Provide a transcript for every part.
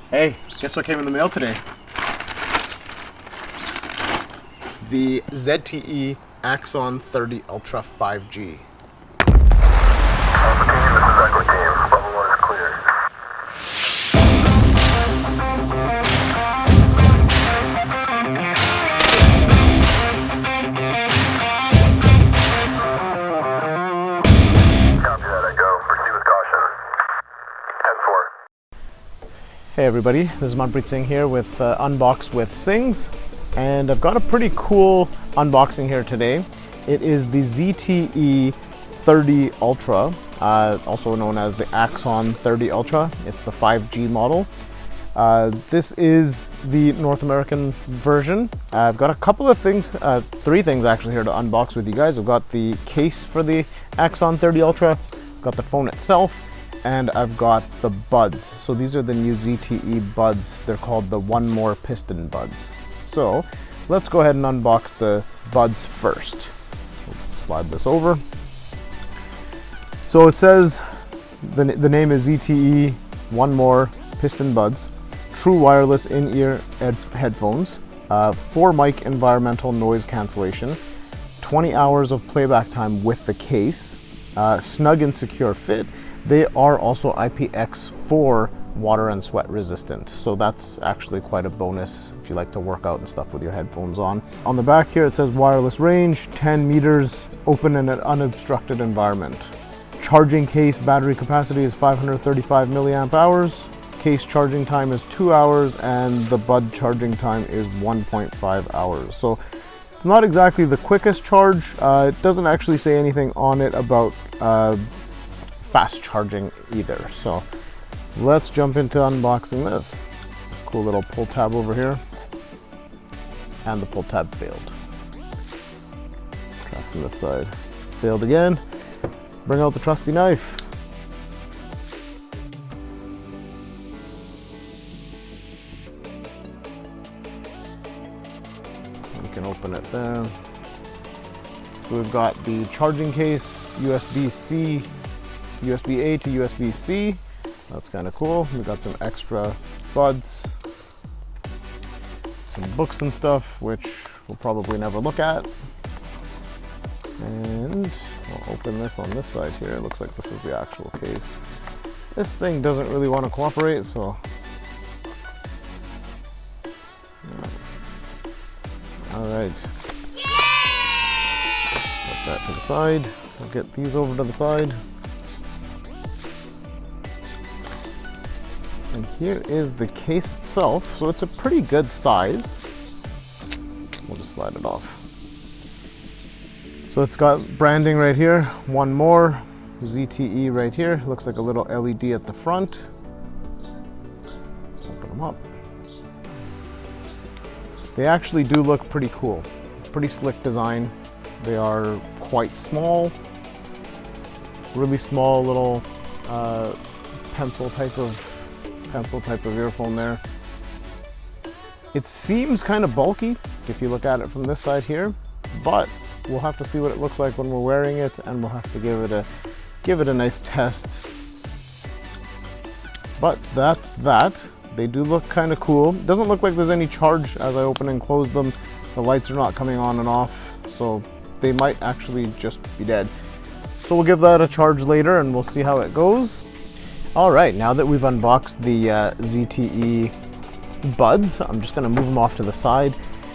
Hey, guess what came in the mail today? The ZTE Axon 30 Ultra 5G. Alpha team, this is Echo team. Level 1 is clear. Copy that, Echo. Proceed with caution. 10-4. Hey everybody, this is Manpreet Singh here with Unbox with Singhs, and I've got a pretty cool unboxing here today. It is the ZTE 30 Ultra, also known as the Axon 30 Ultra. It's the 5G model. This is the North American version. I've got a couple of things, three things actually here to unbox with you guys. I've got the case for the Axon 30 Ultra, got the phone itself, and I've got the buds. So these are the new ZTE buds. They're called the One More PistonBuds. So let's go ahead and unbox the buds first. Slide this over. So it says the name is ZTE One More PistonBuds, true wireless in-ear headphones, 4 mic environmental noise cancellation, 20 hours of playback time with the case, snug and secure fit. They are also IPX4 water and sweat resistant, so that's actually quite a bonus if you like to work out and stuff with your headphones on. On the back here it says wireless range 10 meters, open in an unobstructed environment. Charging case battery capacity is 535 milliamp hours. Case charging time is 2 hours, and the bud charging time is 1.5 hours. So it's not exactly the quickest charge. It doesn't actually say anything on it about fast charging either. So let's jump into unboxing this. Cool little pull tab over here, and the pull tab failed. Try from this side, failed again. Bring out the trusty knife. We can open it there. So we've got the charging case, USB-C, USB-A to USB-C. That's kind of cool. We've got some extra buds, some books and stuff, which we'll probably never look at. And we'll open this on this side here. It looks like this is the actual case. This thing doesn't really want to cooperate, so alright. Put that to the side. We'll get these over to the side. And here is the case itself. So it's a pretty good size. We'll just slide it off. So it's got branding right here. One More ZTE right here. Looks like a little LED at the front. Open them up. They actually do look pretty cool. Pretty slick design. They are quite small. Really small little pencil type of earphone there. It seems kind of bulky if you look at it from this side here, but we'll have to see what it looks like when we're wearing it, and we'll have to give it a nice test. But that's that. They do look kind of cool. Doesn't look like there's any charge as I open and close them. The lights are not coming on and off, so they might actually just be dead. So we'll give that a charge later and we'll see how it goes. All right, now that we've unboxed the ZTE buds, I'm just gonna move them off to the side,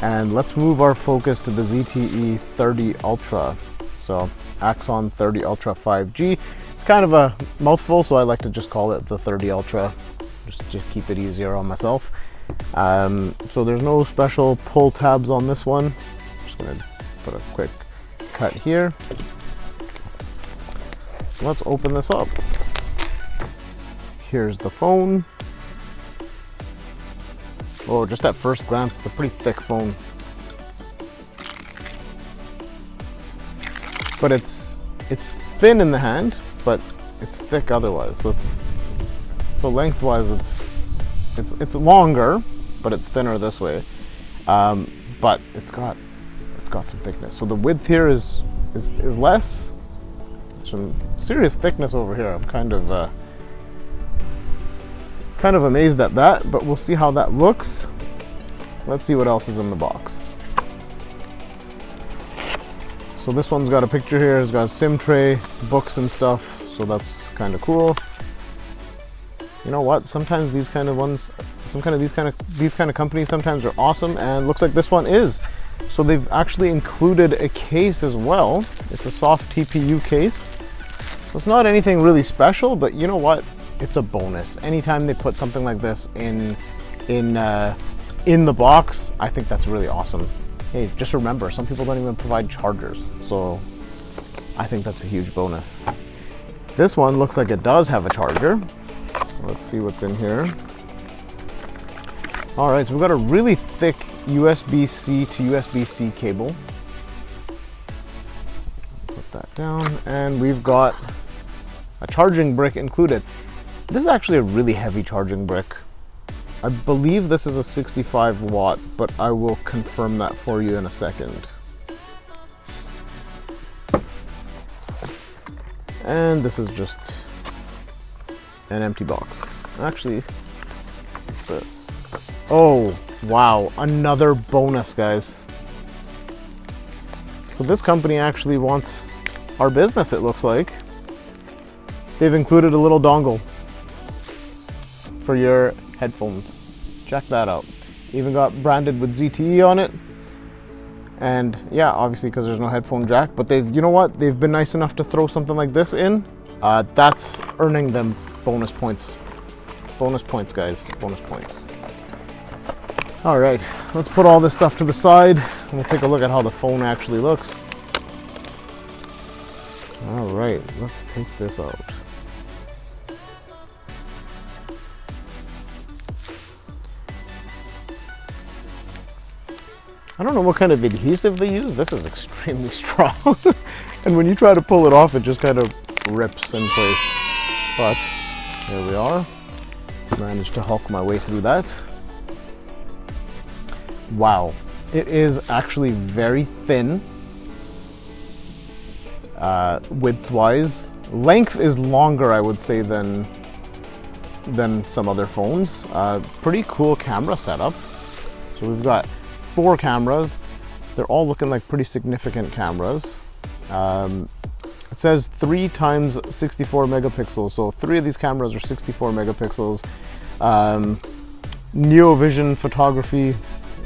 and let's move our focus to the ZTE 30 Ultra. So Axon 30 Ultra 5G. It's kind of a mouthful, so I like to just call it the 30 Ultra, just to keep it easier on myself. So there's no special pull tabs on this one. I'm just gonna put a quick cut here. Let's open this up. Here's the phone. Oh, just at first glance, it's a pretty thick phone. But it's thin in the hand, but it's thick otherwise. So lengthwise, it's longer, but it's thinner this way. But it's got some thickness. So the width here is less. Some serious thickness over here. I'm kind of Kind of amazed at that, but we'll see how that looks. Let's see what else is in the box. So this one's got a picture here. It's got a SIM tray, books and stuff. So that's kind of cool. You know what? Sometimes these kind of ones, these kind of companies sometimes are awesome, and looks like this one is. So they've actually included a case as well. It's a soft TPU case. So it's not anything really special, but you know what? It's a bonus. Anytime they put something like this in the box, I think that's really awesome. Hey, just remember, some people don't even provide chargers, so I think that's a huge bonus. This one looks like it does have a charger. Let's see what's in here. All right, so we've got a really thick USB-C to USB-C cable. Put that down, and we've got a charging brick included. This is actually a really heavy charging brick. I believe this is a 65 watt, but I will confirm that for you in a second. And this is just an empty box. Actually, what's this? Oh, wow, another bonus, guys. So this company actually wants our business, it looks like. They've included a little dongle for your headphones. Check that out. Even got branded with ZTE on it. And yeah, obviously because there's no headphone jack, but you know what? They've been nice enough to throw something like this in. That's earning them bonus points. Bonus points, guys. Bonus points. All right, let's put all this stuff to the side and we'll take a look at how the phone actually looks. All right, let's take this out. I don't know what kind of adhesive they use. This is extremely strong. And when you try to pull it off, it just kind of rips in place. But here we are. Managed to hulk my way through that. Wow. It is actually very thin. Width-wise. Length is longer, I would say, than some other phones. Pretty cool camera setup. So we've got 4 cameras. They're all looking like pretty significant cameras. It says 3 times 64 megapixels. So 3 of these cameras are 64 megapixels. NeoVision photography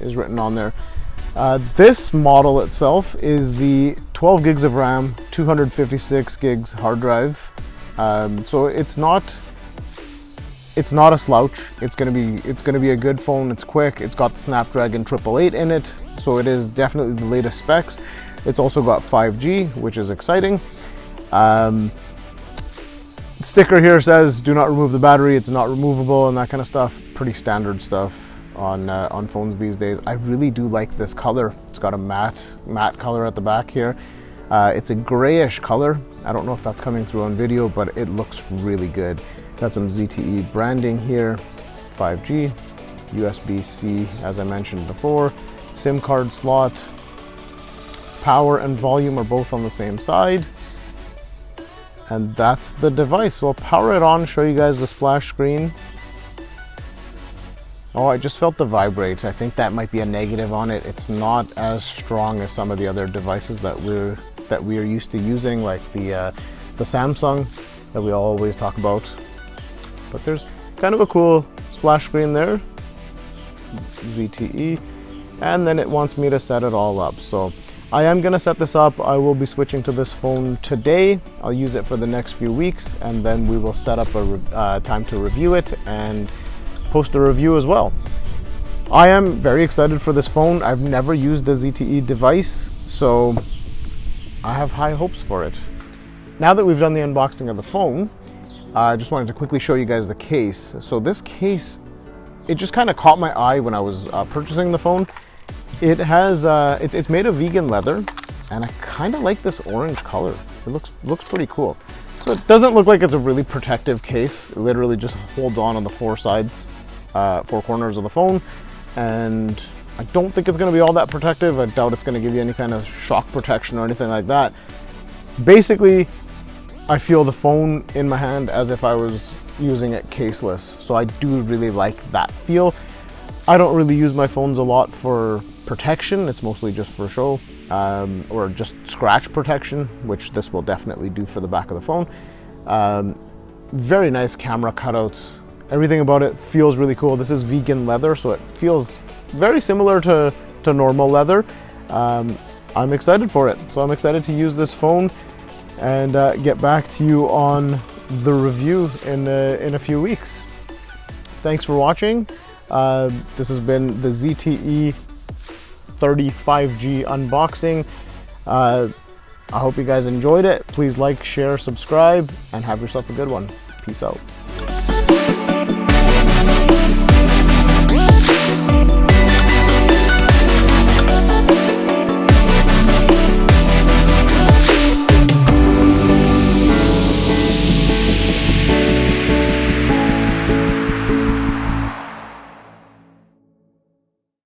is written on there. This model itself is the 12 gigs of RAM, 256 gigs hard drive. So it's not a slouch. It's gonna be a good phone. It's quick. It's got the Snapdragon 888 in it, so it is definitely the latest specs. It's also got 5G, which is exciting. Sticker here says do not remove the battery. It's not removable and that kind of stuff. Pretty standard stuff on phones these days. I really do like this color. It's got a matte color at the back here. It's a grayish color. I don't know if that's coming through on video, but it looks really good. Got some ZTE branding here, 5G, USB-C, as I mentioned before, SIM card slot, power and volume are both on the same side, and that's the device. So I'll power it on, show you guys the splash screen. Oh, I just felt the vibrate. I think that might be a negative on it. It's not as strong as some of the other devices that we are used to using, like the Samsung that we always talk about. But there's kind of a cool splash screen there, ZTE, and then it wants me to set it all up. So I am gonna set this up. I will be switching to this phone today. I'll use it for the next few weeks, and then we will set up a time to review it and post a review as well. I am very excited for this phone. I've never used a ZTE device, so I have high hopes for it. Now that we've done the unboxing of the phone, I just wanted to quickly show you guys the case. So this case, it just kind of caught my eye when I was purchasing the phone. It has, it's made of vegan leather, and I kind of like this orange color. It looks pretty cool. So it doesn't look like it's a really protective case. It literally just holds on the 4 sides, 4 corners of the phone, and I don't think it's going to be all that protective. I doubt it's going to give you any kind of shock protection or anything like that. Basically, I feel the phone in my hand as if I was using it caseless. So I do really like that feel. I don't really use my phones a lot for protection. It's mostly just for show, or just scratch protection, which this will definitely do for the back of the phone. Very nice camera cutouts. Everything about it feels really cool. This is vegan leather, so it feels very similar to normal leather. I'm excited for it. So I'm excited to use this phone and get back to you on the review in a few weeks. Thanks for watching. This has been the ZTE 35G unboxing. I hope you guys enjoyed it. Please like, share, subscribe, and have yourself a good one. Peace out.